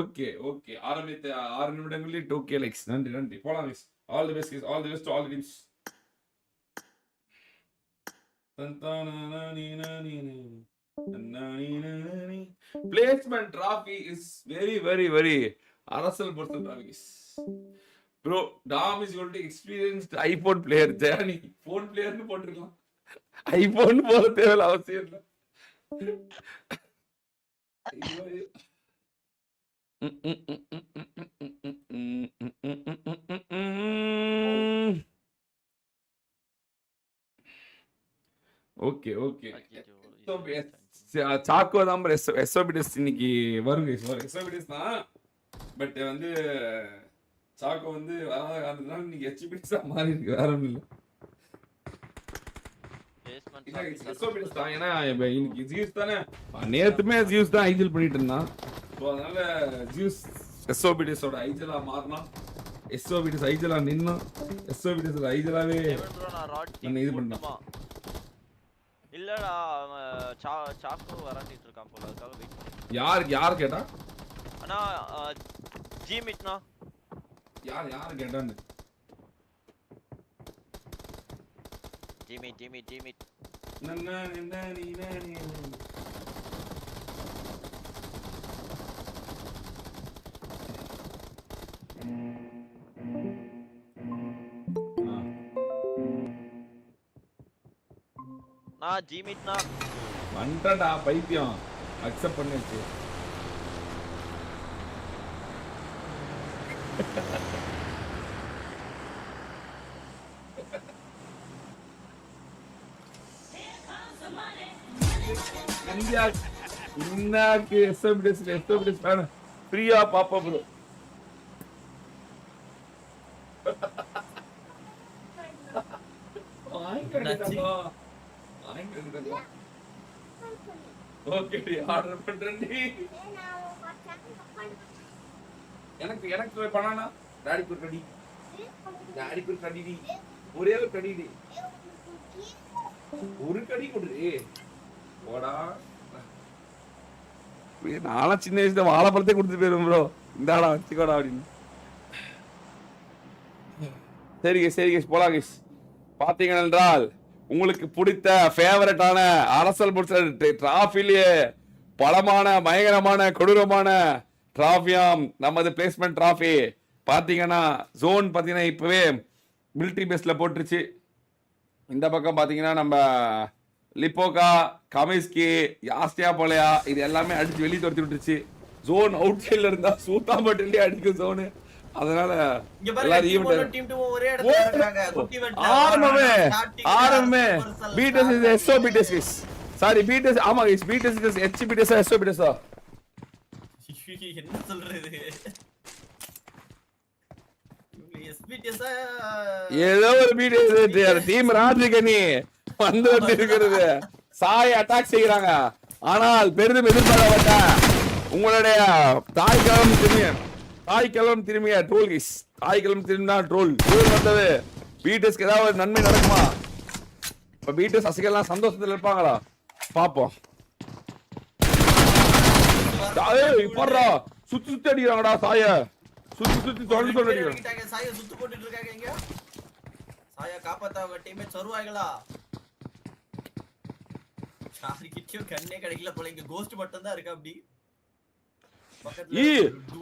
Okay okay ஆரம்பித்த 6 நிமிடங்களில் 2K likes. நன்றி நன்றி. போலாம் guys. All the best guys. All the best to all teams. Placement trophy is very அரசல் பொறுத்த trophy. Bro Tom is going to experienced iPhone player. ஜெர்னி phone பிளேயர்னு போட்டுருக்கலாம். ஐபோன் போல தேவையில்ல அவசியம் இல்லை. Okay okay. சாக்கோ தான் எஸ்ஓபிடிஎஸ் இன்னைக்கு வருங்க. எஸ்ஓபிடிஎஸ் தான். பட் வந்து சாக்கோ வந்து வராத காரணத்தினால இன்னைக்கு எச்பிடிஎஸ் தான் மாறி இருக்கு. வேற ஒன்றும் இல்லை. எஸ்ஓபிடிஎஸ் தான். ஏன்னா இன்னைக்கு ஜியூஸ் தானே. நேத்துமே ஜியூஸ் தான் ஐஜல் பண்ணிட்டு இருந்தான். ஸோ அதனால ஜியூஸ் எஸ்ஓபிடிஎஸோட ஐஜலா மாறினா, எஸ்ஓபிடிஎஸ் ஐஜலா நின்னா, எஸ்ஓபிடிஎஸ் ஐஜலாவே என்ன இது பண்ணா. இல்லடா சாக்கோ வரண்டிட்டு இருக்கான் போல. அதுக்காக வெயிட் பண்ணி. யார் கேட்டா? அண்ணா ஜி மிட்னா. யார் கேட்டான்னு? ஜிமிட் நன்னா நீ நான் ஜிமிட்னா வந்துடா பைத்தியம். அக்செப்ட் பண்ணிச்சு. இந்தியா இன்னைக்கு எஸ்ஓபிடிஎஸ் வேணும். ஃப்ரீயா பாப்பா ப்ரோ. Okay order பண்றேன்டி. எனக்கு பண்ணானா டாடிக்கு ஒரு கடி ஒரே ஒரு கடிடி. ஒரு கடி கொடுறே போடா. நானும் சின்ன வயசுல வாழைப்பழத்தை கொடுத்து போயிடும் ப்ரோ. இந்தாடா வச்சுக்கோடா அப்படின்னு. சரி கேஸ் போலாம் கேஸ். பாத்தீங்க என்றால் உங்களுக்கு பிடித்த ஃபேவரட்டான அரசல் முடிச்ச டிராஃபிலேயே பலமான பயங்கரமான கொடூரமான டிராஃபியாம் நமது பிளேஸ்மெண்ட் டிராஃபி. பார்த்தீங்கன்னா ஜோன் பார்த்தீங்கன்னா இப்போவே மிலிட்ரி பேஸ்ல போட்டுருச்சு. இந்த பக்கம் பார்த்தீங்கன்னா நம்ம லிப்போகா, கமிஸ்கி, யாஸ்டியா போலையா இது எல்லாமே அடிச்சு வெளியே துரத்தி விட்டுருச்சு. ஜோன் அவுட் சைட்ல இருந்தா சூத்தாம்பட்டிலே அடிக்கும் ஜோனு. அதனால ஆரம்பமே PTS is SOPTS. Sorry PTS. ஆமா guys PTS is HPTS SOPTS. என்ன சொல்றது? எஸ்பிடிஎஸ் ஏதோ ஒரு பிடிஎஸ் டீம் ராஜகனி வந்து இருக்கிறது. சாய் அட்டாக் செய்யறாங்க. ஆனால் பெரிதும் எதிர்பார்க்கப்பட்ட உங்களுடைய தாய்க்கிழம் திரும்பிய ட்ரோல் கைஸ். தாய்க்கிழம் திரும்பினா ட்ரோல் வந்தது. பிடிஎஸ்க்கு ஏதாவது நன்மை நடக்குமா? இப்ப பிடிஎஸ் அசிகெல்லாம் சந்தோஷத்துல இருப்பாங்களா பாப்போம். இப்பறா சுத்தி அடிக்கிறாங்கடா சாய. சுத்தி தொடர்ந்து அடிக்கிறாங்க. சாய சுத்து போட்டுட்டு இருக்காங்க. இங்க சாய காப்பாத்தவங்க டீமே சருவாய்களா. சாரிக்கிட்டே கண்ணே கிடைக்கல போல. இங்க கோஸ்ட் மட்டும் தான் இருக்கா. அப்படி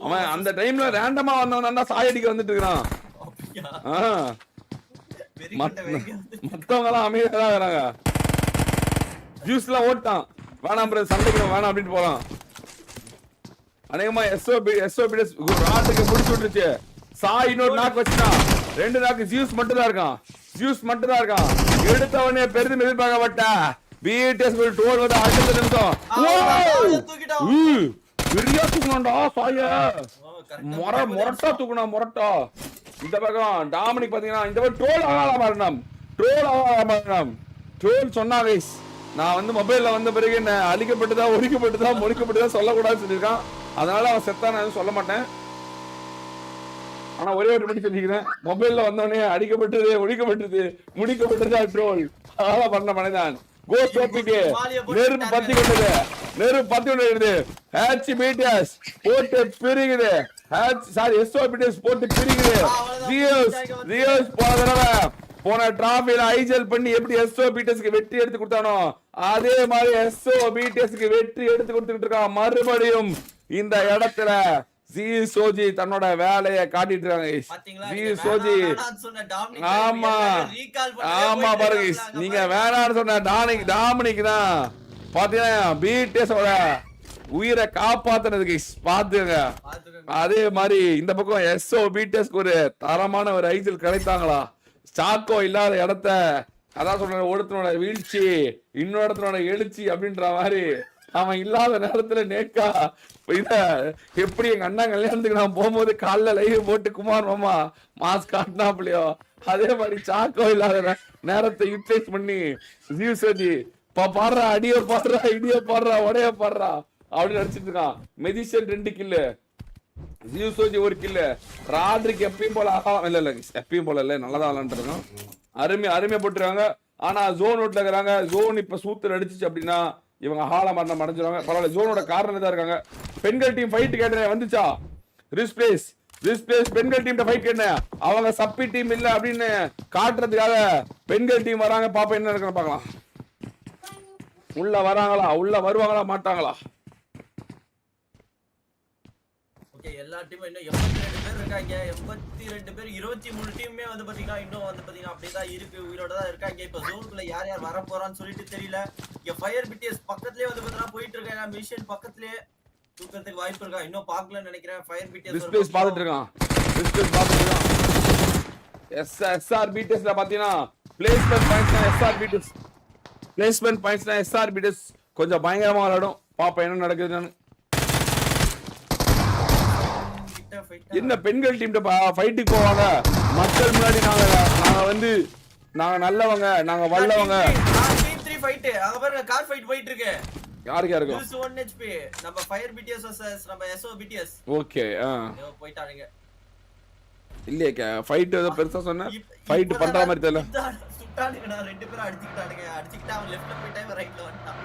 அவன் அந்த டைம்ல ரேண்டமா வந்தவன் தான் சாய் அடிக்க வந்துட்டு இருக்கான். மத்தவங்க எல்லாம் அமைதியா தான் வராங்க. ஜூஸ்ல ஓட்டான் வேணாம் பிரதர் சண்டைக்கு வேணாம் அப்படின்னு போறான். அநேகமா எஸ்ஓபிடிஎஸ் ராட்டுக்கு முடிச்சு விட்டுருச்சு. சாய் இன்னொரு நாக்கு வச்சுட்டான். 2 நாக்கு ஜூஸ் மட்டும் தான் இருக்கான். எடுத்தவனே பெரிதும் எதிர்பார்க்கப்பட்ட பிடிஎஸ் டோல் வந்து அடுத்த நிமிஷம் பெரியா தூக்கணும்டா சாய. மொரட்டா தூக்கணும் மொரட்டா. இந்த பக்கம் டாமினிக் பாத்தீங்கன்னா இந்த பக்கம் ட்ரோல் ஆகலாம். ட்ரோல் சொன்னா கைஸ் நான் வந்து மொபைல்ல வந்த பிறகு என்ன அழிக்கப்பட்டுதா ஒழிக்கப்பட்டுதா சொல்லக்கூடாதுன்னு சொல்லியிருக்கான். அதனால அவன் செத்தா நான் சொல்ல மாட்டேன். ஆனா ஒரே ஒரு மட்டும் சொல்லிக்கிறேன். மொபைல்ல வந்தவனே அடிக்கப்பட்டது முடிக்கப்பட்டதா ட்ரோல். அதனால பண்ண மனைதான் கோஸ்ட் நெருப்பு பத்தி கொண்டது. நெருப்பு பத்தி விடுது. HBTS போட்டு பிரிக்குது. SOBTS போட்டு பிரிக்குது. ஜியோஸ் போன தடவை போன டிராபில ஐஜல் பண்ணி எப்படி SOBTSக்கு வெற்றி எடுத்து கொடுத்தானோ அதே மாதிரி SOBTSக்கு வெற்றி எடுத்து கொடுத்துட்டு இருக்கான். மறுபடியும் இந்த இடத்துல ஜி சோஜி தன்னோட வேலையை காட்டிட்டு இருக்காங்க. ஜி சோஜி ஆமா ஆமா பாருங்க, நீங்க வேணான்னு சொன்ன டாமினிக் தான் பாத்தீங்கன்னா பிடிஎஸோட உயிரை காப்பாத்துனதுக்கு பாத்துங்க. அதே மாதிரி இந்த பக்கம் SOBTSக்கு ஒரு தரமான ஒரு ஐஜல் கிடைத்தாங்களா? சாக்கோ இல்லாத இடத்த அதான் சொல்ற, ஒருத்தனோட வீழ்ச்சி இன்னொரு இடத்தனோட எழுச்சி அப்படின்ற மாதிரி அவன் இல்லாத நேரத்துல நேக்கா இத எப்படி எங்க அண்ணா கல்யாணத்துக்கு நான் போகும்போது காலைல லைவ் போட்டு குமார் மாமா மாஸ்க் காட்டினாப்லையோ அதே மாதிரி சாக்கோ இல்லாத நேரத்தை யூட்டிலைஸ் பண்ணி ஜீவ்சோஜி பாடுறா, அடிய பாடுறா, இடிய பாடுறா, உடைய பாடுறா அப்படின்னு நடிச்சிட்டு இருக்கான். மெஜிஷியன் 2 கில்லு, ஜீவ்சோஜி 1 கில்லு, ராட்ரிக் எப்பயும் போல இல்ல எப்பயும் போல இல்ல நல்லதான் விளாண்டுருக்கோம். அருமையா போட்டுருக்காங்க. ஆனா ஜோன் அவுட்ல இருக்கிறாங்க. ஜோன் இப்ப சூத்துல அடிச்சிச்சு அப்படின்னா இவங்க ஹால மரணம் அடைஞ்சிருவாங்க. பரவாயில்ல, ஜோனோட காரணம் தான் இருக்காங்க. பெண்கள் டீம் ஃபைட் கேட்டேன் வந்துச்சா? ரிஸ்பிளேஸ் பெண்கள் டீம் ஃபைட் கேட்டேன். அவங்க சப்பி டீம் இல்ல அப்படின்னு காட்டுறதுக்காக பெண்கள் டீம் வராங்க. பாப்பா என்ன இருக்குன்னு பார்க்கலாம். உள்ள வராங்களா, உள்ள வருவாங்களா மாட்டாங்களா? எல்லா டீமும் இன்னும் 82 பேர் இருக்காங்க. 82 பேர் 23 டீமுமே வந்து பாத்தீங்கன்னா இன்னும் வந்து பாத்தீங்கன்னா அப்படிதான் இருக்கு, உயிரோட தான் இருக்காங்க. இப்ப ஜோனுக்குள்ள யார் யார் வர போறான்னு சொல்லிட்டு தெரியல. இங்க ஃபயர் பிடிஎஸ் பக்கத்துலயே வந்து பாத்தீங்கன்னா போயிட்டு இருக்காங்க. மிஷன் பக்கத்துலயே தூக்கிறதுக்கு வாய்ப்பு இருக்கா? இன்னும் பார்க்கலன்னு நினைக்கிறேன். ஃபயர் பிடிஎஸ் டிஸ்பிளேஸ் பாத்துட்டு இருக்கான். SRBTSல பாத்தீங்கன்னா பிளேஸ்மென்ட் பாயிண்ட்ஸ்னா SRBTS கொஞ்சம் பயங்கரமா விளையாடும். பாப்பா என்ன நடக்குதுன்னு. என்ன பெண்கள் டீம் ஃபைட்டுக்கு போவாங்க, மக்கள் முன்னாடி நாங்க நல்லவங்க, நாங்க வல்லவங்க. டீம் 3 ஃபைட் அங்க பாருங்க, கார் ஃபைட் போயிட்டு இருக்கு. யாருக்கு இருக்கும்? 1 HP நம்ம ஃபயர் பிடிஎஸ் vs நம்ம SOBTS. ஓகே போய்ட்டாங்க. இல்லையே ஃபைட் ஏதோ பெருசா சொன்னா ஃபைட் பண்ற மாதிரி தெரியல. சுட்டானுங்கடா, 2 பேரும் அடிச்சிட்டானுங்க. அவன் லெஃப்ட்ல போயிட்டான், ரைட்ல வந்துட்டான்.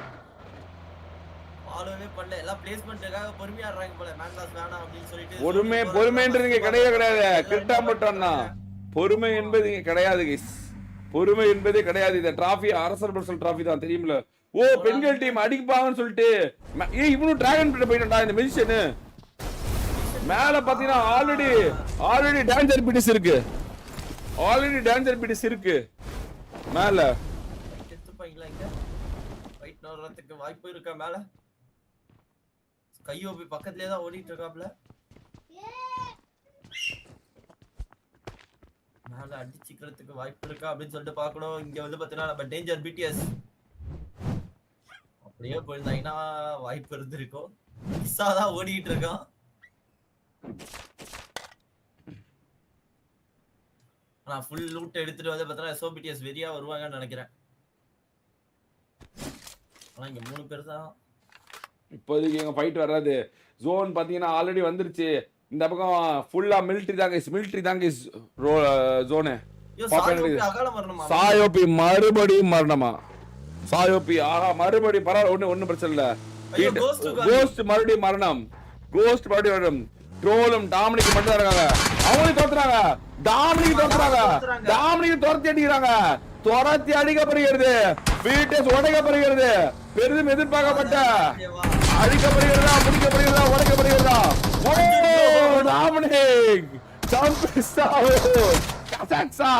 ஃபாலோவே பண்ணல. எல்லாம் பிளேஸ்மென்ட்காக பொறுமையா ஆடுறாங்க போல. மேன்லாஸ் வேணாம் அப்படி சொல்லிட்டு பொறுமைன்றதுங்க கிடையாது. கிட்டா மட்டும்னா பொறுமை என்பது இங்க கிடையாது கைஸ். பொறுமை என்பதே கிடையாது. இந்த டிராஃபி அரசர் பர்சல் டிராஃபி தான் தெரியும்ல. ஓ பெண்கள் டீம் அடிப்பாங்கன்னு சொல்லிட்டு இவனும் டிராகன் பிட்ட போயிட்டான்டா. இந்த மெஜிஷியன் மேல பாத்தீங்கன்னா ஆல்ரெடி டேஞ்சர் பிடிஸ் இருக்கு. மேல எடுத்துப்பாங்களா? இங்க ஃபைட் நடறதுக்கு வாய்ப்பு இருக்கா? மேல கையோபி பக்கத்துலயே தான் ஓடிட்டு இருக்காப்ல. மேல அடிச்சிக்கிறதுக்கு வாய்ப்பு இருக்கா அப்படின்னு சொல்லிட்டு பார்க்கணும். இங்க வந்து பாத்தீங்கன்னா நம்ம டேஞ்சர் பிடிஎஸ் அப்படியே போயிருந்தாங்கன்னா வாய்ப்பு இருந்திருக்கும். மிஸ்ஸா தான் ஓடிட்டு இருக்கான். ஆனா ஃபுல் லூட் எடுத்துட்டு வந்து பார்த்தா SOBTS வெறியா வருவாங்கன்னு நினைக்கிறேன். ஆனா இங்க 3 பேர் தான் இப்போதைக்கு எங்க ஃபைட் வராது. ஜோன் பாத்தீங்கன்னா ஆல்ரெடி வந்துருச்சு. இந்த பக்கம் ஃபுல்லா மிலிட்டரி தாங்க ஜோனு. சாயோபி மறுபடியும் மரணமா? சாயோபி மறுபடியும் பரவாயில்ல, ஒன்னும் பிரச்சனை இல்ல. கோஸ்ட் மறுபடியும் மரணம். ட்ரோலும் டாமினிக் மட்டும் இருக்காங்க. அவங்களும் தோத்துறாங்க. டாமினிக் துரத்தி அடிக்கப்படுகிறது. பிடிஎஸ் உடைக்கப்படுகிறது. பெரிதும் எதிர்பார்க்கப்பட்ட அடிக்கப்படுகிறதா, முடிக்கப்படுகிறதா, உடைக்கப்படுகிறதா? டாமினிக்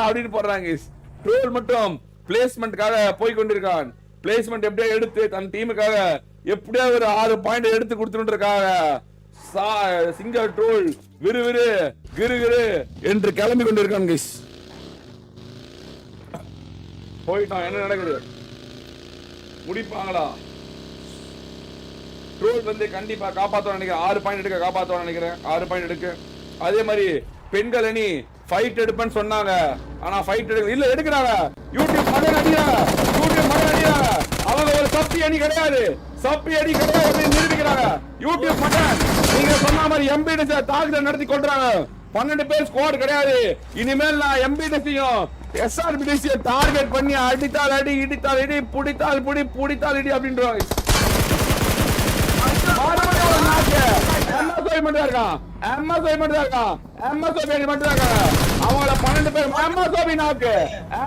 அப்படின்னு போடுறாங்க. ட்ரோல் மட்டும் பிளேஸ்மெண்ட்காக போய் கொண்டிருக்கான். பிளேஸ்மெண்ட் எப்படியா எடுத்து தன் டீமுக்காக எப்படியா ஒரு 6 பாயிண்ட் எடுத்து கொடுத்துட்டு இருக்காங்க. சிங்கர் ட்ரோல் விறுவிறு கிருகிரு என்று கிளம்பி கொண்டிருக்கான். போயிட்டான். என்ன நடக்குது? முடிப்பாங்களா? ட்ரோல் வந்து கண்டிப்பா காப்பாத்த நினைக்கிறேன். 6 பாயிண்ட் எடுக்க காப்பாத்த நினைக்கிறேன். 6 பாயிண்ட் எடுக்க. அதே மாதிரி பெண்கள் அணி ஃபைட் எடுப்பேன்னு சொன்னாங்க. ஆனா ஃபைட் எடுக்கிறாங்க. யூடியூப் மகன் அடிக்கிறாங்க. அவங்க ஒரு சப்பி அணி கிடையாது அப்படின்னு நிரூபிக்கிறாங்க. யூடியூப் மகன் நீங்க சொன்ன மாதிரி எம்பிடிஎஸ் தாக்குதல் நடத்தி கொள்றாங்க. 12 பேர் ஸ்குவாட் கிடையாது. இனிமேல் நான் எம்பிடிஎஸ்ஸையும் SRBTS டார்கெட் பண்ணி அடித்தால் அடி, இடித்தால் இடி, புடித்தால் புடி, புடித்தால் இடி அப்படின்றாங்க. MSOB மட்டும் இருக்கான். MSOB மட்டும் இருக்கான். MSOB மட்டும் இருக்காங்க. அவங்கள 12 பேர் MSOB நாக்கு.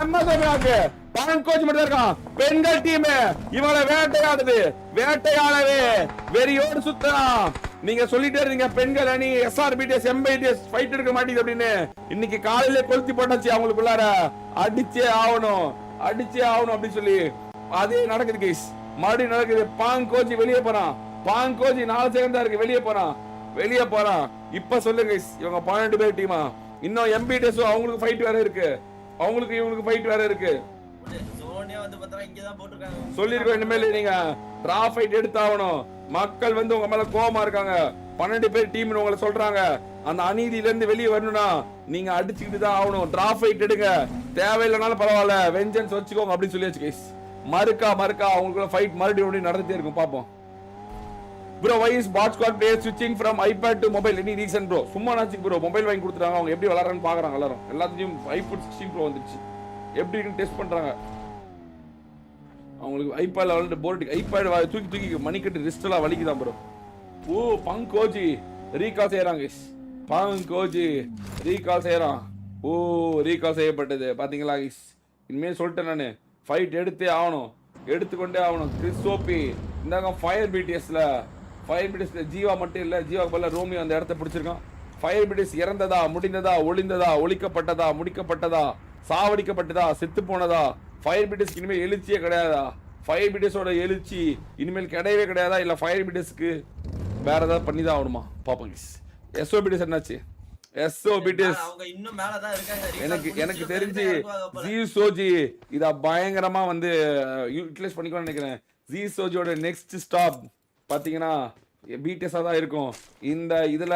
MSOB நாக்கு. பவன் கோச் மட்டும் இருக்கான். பெண்கள் டீம் இவங்கள வேட்டையாடுது. வேட்டையாடவே வெறியோடு சுத்தலாம். நீங்க சொல்லிட்டே இருந்தீங்க பெண்கள் அணி SRBTS MBTS ஃபைட் எடுக்க மாட்டேங்குது அப்படின்னு. இன்னைக்கு காலையில கொளுத்தி போட்டாச்சு அவங்களுக்குள்ளார. அடிச்சே ஆகணும் அப்படின்னு சொல்லி அதே நடக்குது கைஸ். மறுபடியும் நடக்குது. பாங் கோச் வெளியே போறான். பாங் கோச் 4 செகண்ட் தான் இருக்கு. வெளியே போறான். இப்ப சொல்லுங்க கைஸ், இவங்க 12 பேர் டீமா. இன்னும் MBTS அவங்களுக்கு ஃபைட் வேற இருக்கு. அவங்களுக்கு இவங்களுக்கு ஃபைட் வேற இருக்கு. ஜோனே வந்து பார்த்தா இங்க தான் போட்டுருக்காங்க. சொல்லிருக்கோம் இனிமேல் நீங்க டிரா ஃபைட் எடுத்தாகணும். மக்கள் வந்து உங்க மேல கோவமா இருக்காங்க. 12 பேர் டீம்னு உங்களை சொல்றாங்க. அந்த அநீதியில இருந்து வெளியே வரணும்னா நீங்க அடிச்சுக்கிட்டு தான் ஆகணும். டிரா ஃபைட் எடுங்க. தேவையில்லைனாலும் பரவாயில்ல, வெஞ்சன்ஸ் வச்சுக்கோங்க அப்படின்னு சொல்லியாச்சு கைஸ். மறுக்கா அவங்களுக்குள்ள ஃபைட் மறுபடியும் நடந்துட்டே இருக்கும். பாப்போம். Bro, why is bot squad players switching from iPad to mobile? Any reason bro? சும்மா நாச்சு bro, மொபைல் வாங்கி கொடுத்துட்டாங்க. அவங்க எப்படி விளையாடுறான்னு பாக்குறாங்க எல்லாரும். எல்லாத்தையும் iPhone 16 Pro வந்துருச்சு. எப்படி இருக்குன்னு டெஸ்ட் பண்றாங்க. அவங்களுக்கு ஐபேட்ல விளையாண்டு போர்டு ஐபேட் தூக்கி மணிக்கட்டு ரிஸ்ட் எல்லாம் வலிக்குதான் ப்ரோ. ஓ பங்க் கோஜி ரீகால் செய்யறாங்க. பங்க் கோஜி ரீகால் செய்யறான். ஓ ரீகால் செய்யப்பட்டது பாத்தீங்களா கைஸ். இனிமேல் சொல்லிட்டேன் நான், ஃபைட் எடுத்தே ஆகணும், எடுத்துக்கொண்டே ஆகணும். கிறிஸ் ஓபி இந்தாங்க ஃபயர் பிடிஎஸ்ல ஜீவா மட்டும் இல்ல, ஜீவா பதிலா ரோமியோ அந்த இடத்த பிடிச்சிருக்கான். ஃபயர் பிடிஎஸ் இறந்ததா, முடிந்ததா, ஒளிந்ததா, ஒழிக்கப்பட்டதா, முடிக்கப்பட்டதா, சாவடிக்கப்பட்டதா, செத்து போனதா? ஃபயர் பிடிஎஸ்க்கு இனிமேல் எழுச்சியே கிடையாதா? ஃபயர் பிடிஎஸோட எழுச்சி இனிமேல் கிடையவே கிடையாதா? இல்ல ஃபயர் பிடிஎஸ்க்கு வேற ஏதாவது பண்ணி தான் ஆகணுமா? பாப்போம். SOBTS என்னாச்சு? SOBTS அவங்க இன்னும் மேல தான் இருக்காங்க. எனக்கு தெரிஞ்சு ஜிசோஜி இத பயங்கரமா வந்து யூட்டிலைஸ் பண்ணிக்கணும்னு நினைக்கிறேன். ஜிசோஜியோட நெக்ஸ்ட் ஸ்டாப் பாத்தீங்கன்னா BTS தான் இருக்கும். இந்த இதுல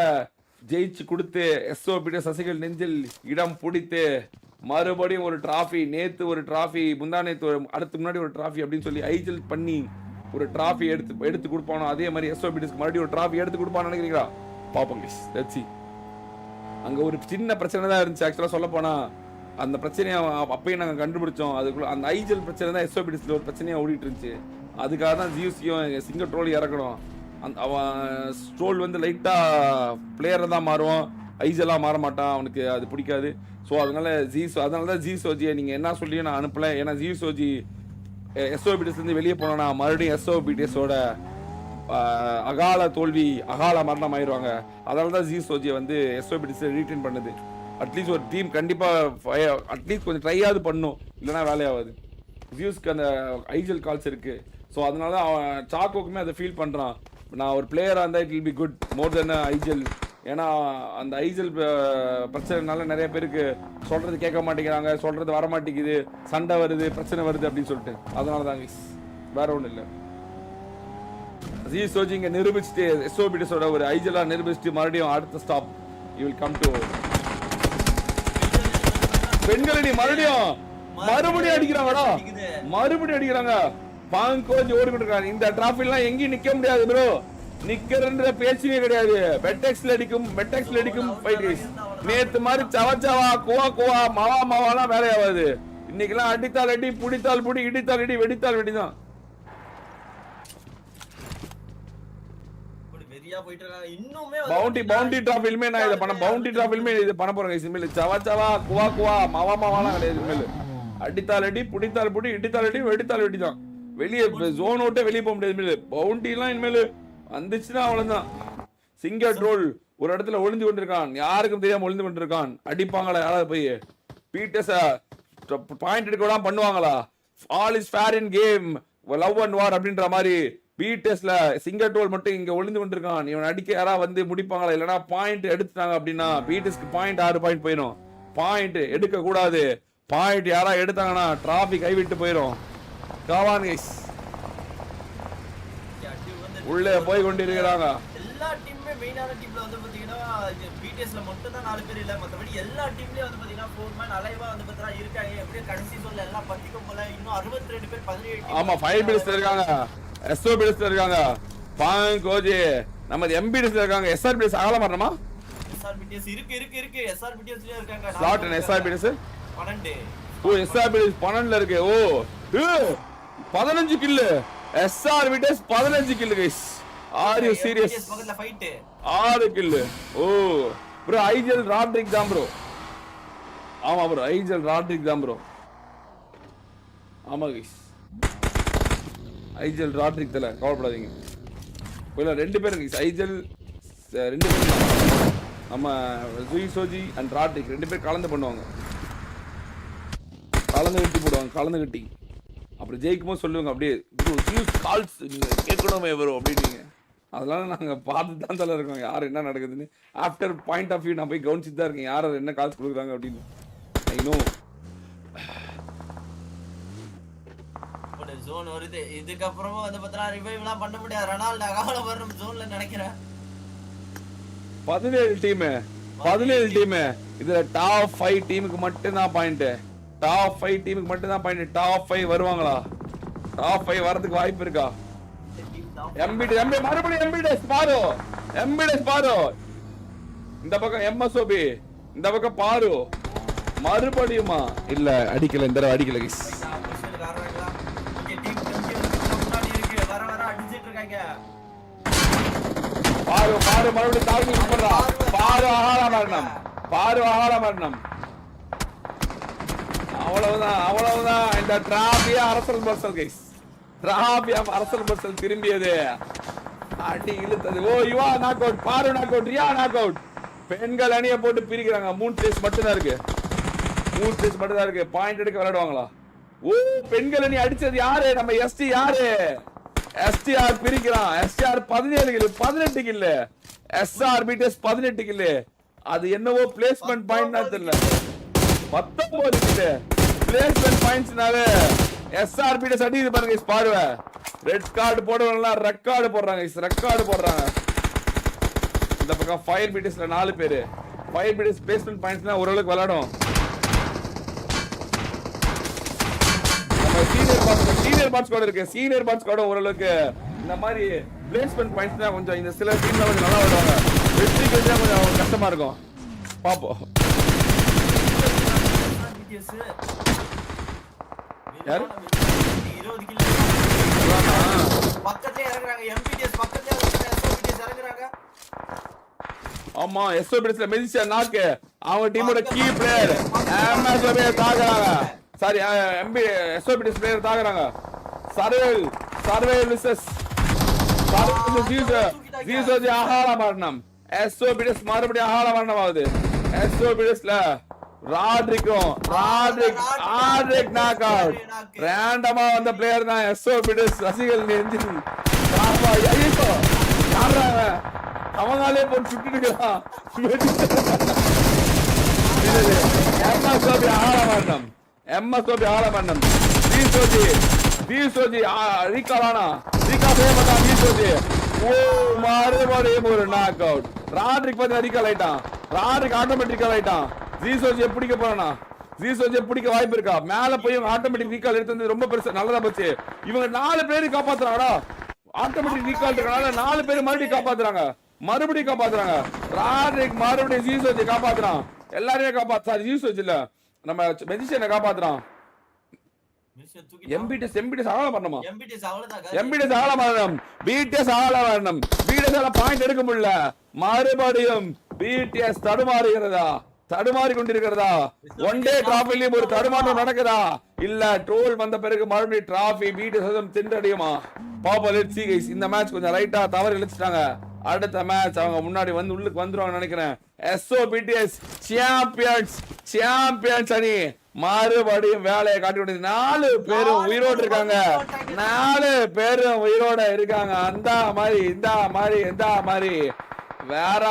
ஜெயிச்சு கொடுத்து SOBTS ரசிகர்கள் நெஞ்சில் இடம் பிடித்து மறுபடியும் ஒரு டிராஃபி, நேத்து ஒரு டிராஃபி, முந்தா நேத்து அடுத்து முன்னாடி ஒரு டிராஃபி அப்படின்னு சொல்லி ஐஜல் பண்ணி ஒரு டிராஃபி எடுத்து கொடுப்பானோ அதே மாதிரி SOBTSக்கு மறுபடியும் ஒரு டிராஃபி எடுத்து கொடுப்பான்னு நினைக்கிறீங்களா? பாப்போம் கைஸ், லெட்ஸ் see. அங்க ஒரு சின்ன பிரச்சனை தான் இருந்துச்சு. ஆக்சுவலா சொல்ல போனா அந்த பிரச்சனையை அப்பயும் நாங்க கண்டுபிடிச்சோம். அதுக்குள்ள அந்த ஐஜல் பிரச்சனை தான் SOBTSல ஒரு பிரச்சனையா ஓடிட்டு இருந்துச்சு. அதுக்காக தான் ஜியூசியும் சிங்கிள் ட்ரோல் இறக்கணும். அவன் ஸ்ட்ரோல் வந்து லைட்டா பிளேயரை தான் மாறுவான், ஐஜெல்லாம் மாற மாட்டான். அவனுக்கு அது பிடிக்காது. ஸோ அதனால தான் ஜிசோஜியை நீங்க என்ன சொல்லி நான் அனுப்பல. ஏன்னா ஜிசோஜி SOBTS இருந்து வெளியே போனா மறுபடியும் SOBTSோட அகால தோல்வி, அகால மரணம் ஆயிடுவாங்க. அதனால தான் ஜிசோஜியை வந்து SOBTS ரீட்டைன் பண்ணுது. அட்லீஸ்ட் ஒரு டீம் கண்டிப்பா அட்லீஸ்ட் கொஞ்சம் ட்ரையாவது பண்ணும், இல்லைன்னா வேலையாகாது. ஜியூஸ்க்கு அந்த ஐஜல் கால்ஸ் இருக்கு. ஸோ அதனால அவன் சாக்கோக்குமே அதை ஃபீல் பண்றான். நான் ஒரு பிளேயரா இருந்தா it will be good more than IGL. ஏன்னா அந்த ஐஜல் பிரச்சனைனால நிறைய பேருக்கு சொல்றது கேட்க மாட்டேங்கிறாங்க, சொல்றது வர மாட்டேங்குது, சண்டை வருது, பிரச்சனை வருது அப்படின்னு சொல்லிட்டு. அதனால தான் வேற ஒன்றும் இல்லை. ஜிசோஜி இங்க நிரூபிச்சுட்டு SOBTSோட ஒரு ஐஜலா நிரூபிச்சுட்டு மறுபடியும் அடுத்த stop you will come to பெண்களடி. மறுபடியும் அடிக்கிறாங்கடா, மறுபடியும் அடிக்கிறாங்க. பாங் கோச் ஓடிக்கிட்டு இருக்காங்க. இந்த டிராஃபிக்லாம் எங்கேயும் நிக்க முடியாது ப்ரோ, நிக்கிறன்ற பேச்சுவே கிடையாது. மெட்டெக்ஸ்ல அடிக்கும் ஃபைட் கைஸ். நேத்து மாதிரி சவச்சவா குவா மாவாலாம் வேலையாவாது. இன்னைக்கெல்லாம் அடித்தால் அடி, புடித்தால் புடி, இடித்தால் இடி, வெடித்தால் வெடிதான். பவுண்டி டிராஃபிலுமே நான் இதை பண்ண போறேன் கைஸ். இனிமேல் சவச்சவா குவா மாவாலாம் கிடையாது. இனிமேல் அடித்தால் அடி, புடித்தால் புடி, இடித்தால் அடி, வெடித்தால் வெடிதான். வெளியே ஜோன் விட்டு வெளியே போக முடியாது. இனிமேல் பவுண்டி எல்லாம் இனிமேல் வந்துச்சுன்னா அவ்வளவுதான். சிங்கர் ட்ரோல் ஒரு இடத்துல ஒளிஞ்சு கொண்டிருக்கான், யாருக்கும் தெரியாம ஒளிஞ்சு கொண்டிருக்கான். அடிப்பாங்களா யாராவது போய்? பீட்டஸ பாயிண்ட் எடுக்க விடாம பண்ணுவாங்களா? All is fair in game, love and war அப்படின்ற மாதிரி பீட்டஸ்ல சிங்கர் ட்ரோல் மட்டும் இங்க ஒளிஞ்சு கொண்டிருக்கான். இவன் அடிக்க யாராவது வந்து முடிப்பாங்களா? இல்லைன்னா பாயிண்ட் எடுத்துட்டாங்க அப்படின்னா பீட்டஸ்க்கு பாயிண்ட் 6 பாயிண்ட் போயிடும். பாயிண்ட் எடுக்க கூடாது. பாயிண்ட் யாராவது எடுத்தாங்கன்னா டிராஃபி கைவிட்டு போயிடும். காவான் கைஸ் உள்ளே போய் கொண்டிருக்கிறாங்க. எல்லா டீமுமே மெயினான டீம்ல வந்து பாத்தீங்கன்னா BTSல மட்டும் தான் 4 பேர் இல்ல, மத்தபடி எல்லா டீம்லயும் வந்து பாத்தீங்கன்னா 4 மேன் அலைவா வந்து பாத்தீங்கன்னா இருக்காங்க. எப்படியே கடைசி சொல்ல எல்லாம் பத்திக்கும் போல இன்னும் 62 பேர் 17. ஆமா, 5 பிடிஸ்ல இருக்காங்க, SOBTSல இருக்காங்க, பாங் கோஜி நம்ம MBTSல இருக்காங்க. SRBTS அகல மாறணுமா? SRBTS இருக்கு SRBTSலயே இருக்காங்க. ஸ்லாட் என்ன SRBTS 12. ஓ SRBTS 12ல இருக்கு. ஓ 15 kill. SRBTS 15 kill guys. Are you serious? பக்கத்துல ஃபைட் 6 கில். ஓ ப்ரோ ஐஜல் ராட்ரிக் தான் ப்ரோ. ஆமா ப்ரோ ஐஜல் ராட்ரிக் தான் ப்ரோ. ஆமா கைஸ் ஐஜல் ராட்ரிக் தல கவலைப்படாதீங்க. இல்ல ரெண்டு பேரும் கைஸ் ஐஜல் ரெண்டு பேரும் நம்ம ஜூய் சோஜி அண்ட் ராட்ரிக் ரெண்டு பேரும் கலந்து பண்ணுவாங்க. கலந்து கட்டி போடுவாங்க கலந்து கட்டி. அப்புறம் ஜெயிக்கும் போது சொல்லுவாங்க அப்படியே கால்ஸ் நீங்க கேட்கணுமே வரும் அப்படின்னீங்க. அதெல்லாம் நாங்கள் பார்த்து தான் தலை இருக்கோம் யார் என்ன நடக்குதுன்னு. ஆஃப்டர் பாயிண்ட் ஆஃப் வியூ நான் போய் கவனிச்சுட்டு தான் இருக்கேன் யார் என்ன கால்ஸ் கொடுக்குறாங்க அப்படின்னு. ஐ நோ ஜோன் வருது. இதுக்கப்புறமா வந்து பார்த்தா ரிவைவ்லாம் பண்ண முடியாது. ரொனால்டோ அகால வரும் ஜோன்ல நினைக்கிறேன். 17 டீம் இதுல டாப் 5 டீமுக்கு மட்டும் தான் பாயிண்ட். டாப் 5 டீமுக்கு மட்டும் தான் பாயிண்ட். டாப் 5 வருவாங்களா? டாப் 5 வரதுக்கு வாய்ப்பு இருக்கா? எம்பி மறுபடியும் எம்பிடஸ் பாரு. இந்த பக்கம் எம்எஸ்ஓபி இந்த பக்கம் பாரு. மறுபடியுமா? இல்ல அடிக்கல இந்த தடவை அடிக்கல கைஸ். பாரு மறுபடியும் தாக்கி பண்றா. பாரு அகால மரணம். அவ்வளவுதான் இந்த டிராபியா அரசல் பர்சல் கைஸ். டிராபியா அரசல் பர்சல் திரும்பியது அடி இழுத்தது. ஓ யுவா நாக் அவுட். பாரு knock out. Riya knock out. பெண்கள் அணியை போட்டு பிரிக்கிறாங்க. 3 ஸ்டேஜ் மட்டும் தான் இருக்கு. பாயிண்ட் எடுக்க விளையாடுவாங்களா? ஓ பெண்கள் அணி அடிச்சது யாரு? நம்ம எஸ்டி யாரு? எஸ்டிஆர் பிரிக்கிறான். STR 17 kill 18 kill. SR PTS 18 kill. அது என்னவோ பிளேஸ்மெண்ட் பாயிண்ட் தெரியல. 19 கில் பிளேஸ்மெண்ட் பாயிண்ட்ஸ்னால எஸ்ஆர் பிடிஎஸ் அடிக்குது பாருங்க பாருவ. ரெட் கார்டு போடுறவங்கலாம் ரெக்கார்டு போடுறாங்க. இந்த பக்கம் ஃபயர் பிடிஎஸ்ல 4 பேரு. ஃபயர் பிடிஎஸ் பிளேஸ்மெண்ட் பாயிண்ட்ஸ்னா ஓரளவுக்கு விளையாடும். சீனியர் பாட்ஸ் கூட இருக்கு. சீனியர் பாட்ஸ் கூட ஓரளவுக்கு இந்த மாதிரி பிளேஸ்மெண்ட் பாயிண்ட்ஸ் தான் கொஞ்சம் இந்த சில டீம்ல கொஞ்சம் நல்லா வருவாங்க. வெற்றிக்கு கொஞ்சம் கஷ்டமா இருக்கும். பாப்போம் யாரு 20 கிலோ பக்கத்துல இறங்குறாங்க. எம்பிடிஎஸ் பக்கத்துல எஸ்ஓபிடிஎஸ் இறங்குறாங்க. ஆமா எஸ்ஓபிடிஎஸ்ல மெதிச்சா நாக்கு அவங்க டீமோட கீ பிளேயர் எம்எஸ்ஓபி தாக்குறாங்க. சாரி எம்பி எஸ்ஓபிடிஎஸ் பிளேயர் தாக்குறாங்க. சர்வேல் விசஸ் ஜீசோஜி அகால மரணம். எஸ்ஓபிடிஎஸ் மறுபடியும் அகால மரணம் ஆகுது. எஸ்ஓபிடிஎஸ்ல ராட்ரிக் நாக் அவுட். ரேண்டமா வந்த பிளேயர் தான் எஸ்ஓபிடிஎஸ் ரசிகர்கள் நெஞ்சு அவங்களே போட்டு சுட்டுட்டு இருக்கான். எம்எஸ்ஓபி ஆலமன்னம் தீசோஜி ரீகா ஃபேமஸ் தீசோஜி. ஓ மறுபடியும் ஒரு நாக் அவுட். ராட்ரிக் பத்தி ரீகால் ஆயிட்டான். ராட்ரிக் ஆட்டோமேட்டிக்கல் ஆயிட்டான். ஜீசோஜி பிடிக்க போறானா? ஜீசோஜி பிடிக்க வாய்ப்பு இருக்கா? மேல போய் ஆட்டோமேட்டிக் ரீகால் எடுத்து ரொம்ப பெருசா நல்லதா போச்சு. இவங்க 4 பேரும் காப்பாத்துறாங்கடா. ஆட்டோமேட்டிக் ரீகால் இருக்கனால 4 பேர் மறுபடியும் காப்பாத்துறாங்க. ராட்ரிக் மறுபடியும் ஜீசோஜி காப்பாத்துறான். எல்லாரையும் காப்பாத்து. ஜீசோஜி இல்ல நம்ம மெஜிஷியனை காப்பாத்துறான். எம்பிடிஎஸ் ஆள பண்ணணுமா? எம்பிடிஎஸ் ஆள பண்ணணும். பிடிஎஸ் ஆள பண்ணணும். பிடிஎஸ் பாயிண்ட் எடுக்க முடியல. மறுபடியும் பிடிஎஸ் தடுமாறி கொண்டிருக்கிறதா? ஒன் டே டிராஃபிலையும் ஒரு தடுமாற்றம் நடக்குதா? இல்ல ட்ரோல் வந்த பிறகு மறுபடியும் டிராஃபி பிடிஎஸ் திண்டடியுமா? பாப்பா லெட்ஸ் சீ கைஸ். இந்த மேட்ச் கொஞ்சம் லைட்டா தவறு இழுச்சிட்டாங்க. அடுத்த மேட்ச் அவங்க முன்னாடி வந்து உள்ளுக்கு வந்துருவாங்க நினைக்கிறேன். எஸ்ஓபிடிஎஸ் சாம்பியன்ஸ் அணி மறுபடியும் வேலையை காட்டி விடுது. 4 பேரும் உயிரோடு இருக்காங்க. 4 பேரும் உயிரோட இருக்காங்க. அந்த மாதிரி இந்த மாதிரி வேற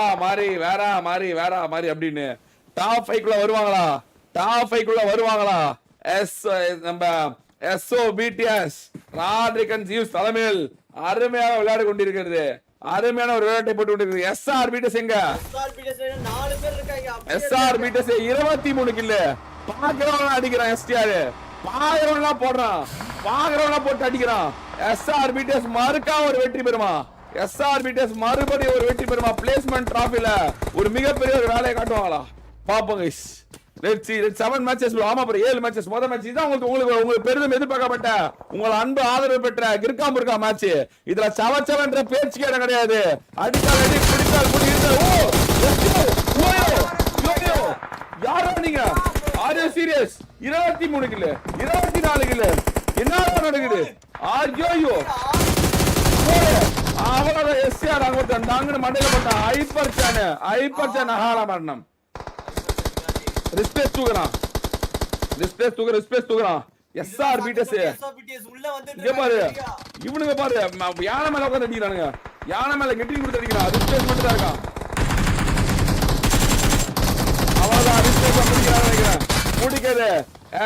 மாதிரி அப்படின்னு டாப் 5 குள்ள வருவாங்களா? நம்ம எஸ்ஓபிடிஎஸ் ராட்ரிக் அண்ட் ஜீவ்ஸ் தலைமையில் அருமையாக விளையாடி கொண்டிருக்கிறது. அருமையான ஒரு விளையாட்டை போட்டு கொண்டிருக்கிறது. எஸ்ஆர்பிடிஎஸ் எங்க? 4 பேர் இருக்காங்க. எஸ்ஆர்பிடிஎஸ் 23 கில். பாக்குறவங்க அடிக்கிறான். எஸ்டிஆர் பாக்குறவங்க போட்டு அடிக்கிறான். எஸ்ஆர்பிடிஎஸ் மறுக்கா ஒரு வெற்றி பெறுமா? எஸ்ஆர்பிடிஎஸ் மறுபடியும் ஒரு வெற்றி பெறுமா? பிளேஸ்மெண்ட் டிராஃபில ஒரு மிகப்பெரிய ஒரு வேலையை காட்டுவாங்களா? பாப்போம் கைஸ். லெட்ஸ் see 7 மேட்சஸ் ஆமா bro 7 மேட்சஸ் மொத மேட்ச் தான் உங்களுக்கு பெரிதும் எதிர்பார்க்கப்பட்ட உங்கள் அன்பு ஆதரவு பெற்ற கிர்காம் இருக்கா மேட்ச் இதுல சவச்சவன்ற பேச்சுக்கே இடம் கிடையாது அடித்தால் அடி பிடித்தால் புடி ஓ யோ யாரா நீங்க are you serious 23 kilo 24 kilo என்ன நடக்குது ஐயோ அவளோட எஸ்ஆர் அங்க நாங்க மண்டையில போட்டா ஹைப்பர் சான் ஹால மரணம் ரிஸ்பெக்ட் தூக்குறான் எஸ்ஆர் பிடிஎஸ் உள்ள வந்து இங்க பாரு இவனுங்க பாரு யானை மேல உட்கார்ந்து அடிக்கிறானுங்க யானை மேல கெட்டி கொடுத்து அடிக்கிறான் ரிஸ்பெக்ட் மட்டும் தான் இருக்கான் அவதான் ரிஸ்பெக்ட் பண்ணிக்கிறான் நினைக்கிறேன் முடிக்கிறது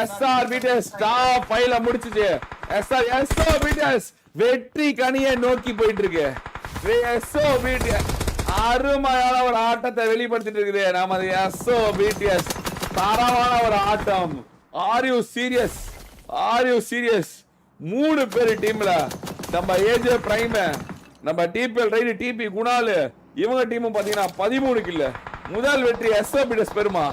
எஸ்ஆர் பிடிஎஸ் டாப் 5ல முடிச்சிச்சு எஸ்ஆர் பிடிஎஸ் வெற்றி கனியை நோக்கி போயிட்டு இருக்கு எஸ்ஆர் பிடிஎஸ் அருமையான ஒரு ஆட்டத்தை வெளிப்படுத்திட்டு இருக்குது நமது எஸ்ஆர் பிடிஎஸ் தரமான ஒரு ஆட்டம் ஆர் யூ சீரியஸ் 3 பேர் டீம்ல நம்ம ஏஜே பிரைம் நம்ம டிபிஎல் ரைடு டிபி குணால் இவங்க டீமும் பாத்தீங்கன்னா 13 கில்ல முதல் வெற்றி எஸ்ஓபிடஸ் பெருமா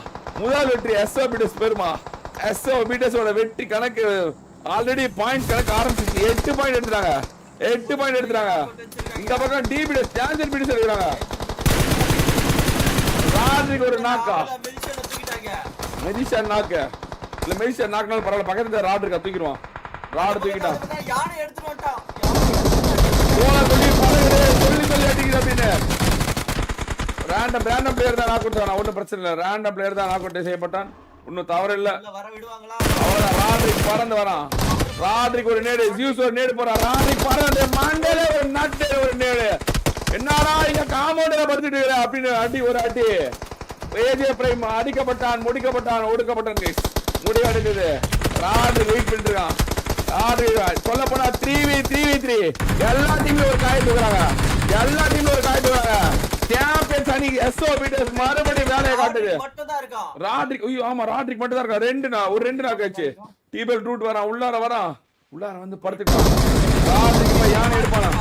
எஸ்ஓபிடஸோட வெற்றி கணக்கு ஆல்ரெடி பாயிண்ட் கணக்கு ஆரம்பிச்சிச்சு 8 பாயிண்ட் எடுத்துறாங்க இந்த பக்கம் டிபிடஸ் டேஞ்சர் பிடிஸ் எடுக்கிறாங்க ராஜிக்கு ஒரு நாக்கா மெடிசன் நாக்கு இல்ல மெடிசன் நாக்குனால பரவாயில்ல பக்கத்துல ராட் இருக்கா தூக்கிடுவான் ராட் தூக்கிட்டான் யானை எடுத்துட்டு வந்துட்டான் போல சொல்லி அடிக்குது அப்படின்னு ரேண்டம் பிளேயர் தான் நாக் கொடுத்தானா ஒன்றும் பிரச்சனை இல்லை ரேண்டம் பிளேயர் தான் நாக் அவுட் செய்யப்பட்டான் ஒன்றும் தவறு இல்லை வர விடுவாங்களா அவ்வளோதான் ராட்ரிக் பறந்து வரான் ராட்ரிக் ஒரு நேடு ஜியூஸ் ஒரு நேடு போறான் ராட்ரிக் பறந்து மண்டல ஒரு நட்டு ஒரு நேடு என்னடா இங்க காம்பவுண்ட்ல படுத்துட்டு இருக்கிற அப்படின்னு அடி ஒரு அடி ஏஜே பிரைம் அடிக்கப்பட்டான் ஒடுக்கப்பட்டான் கைஸ் முடிவடைந்தது ராட்ரிக் வெயிட் பண்ணிட்டு இருக்கான் ராட்ரிக் சொல்ல போனா 3v3 எல்லா டீம்ல ஒரு காய் தூக்குறாங்க சாம்பியன்ஸ் அணி எஸ்ஓபிடஸ் மறுபடியும் வேலையை காட்டுது ராட்ரிக் ஐயோ ஆமா ராட்ரிக் மட்டும் தான் இருக்கா ரெண்டு நாள் கழிச்சு டீபல் ரூட் வரான் உள்ளார வந்து படுத்துக்கலாம் ராட்ரிக் யானை எடுப்பானா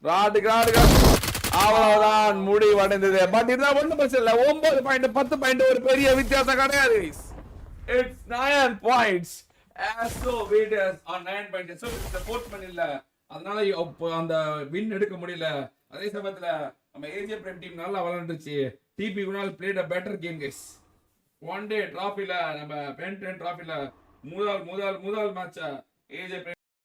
ராட்ரிக் அவ்வளவுதான் முடிவடைந்தது பட் இதுதான் ஒண்ணும் பிரச்சனை இல்ல 9 பாயிண்ட் 10 பாயிண்ட் ஒரு பெரிய வித்தியாசம் கிடையாது இட்ஸ் 9 பாயிண்ட்ஸ் எஸ்ஓபிடஸ் ஆன் 9 பாயிண்ட் சோ சப்போர்ட் இல்ல அதனால அந்த வின் எடுக்க முடியல அதே சமயத்துல நம்ம ஏஜே பிரைம் டீம் நல்லா விளையாண்டுச்சு DP Kunal played a better game guys one day டிராஃபில நம்ம பென் 10 டிராஃபில முதல் மேட்ச் ஏஜே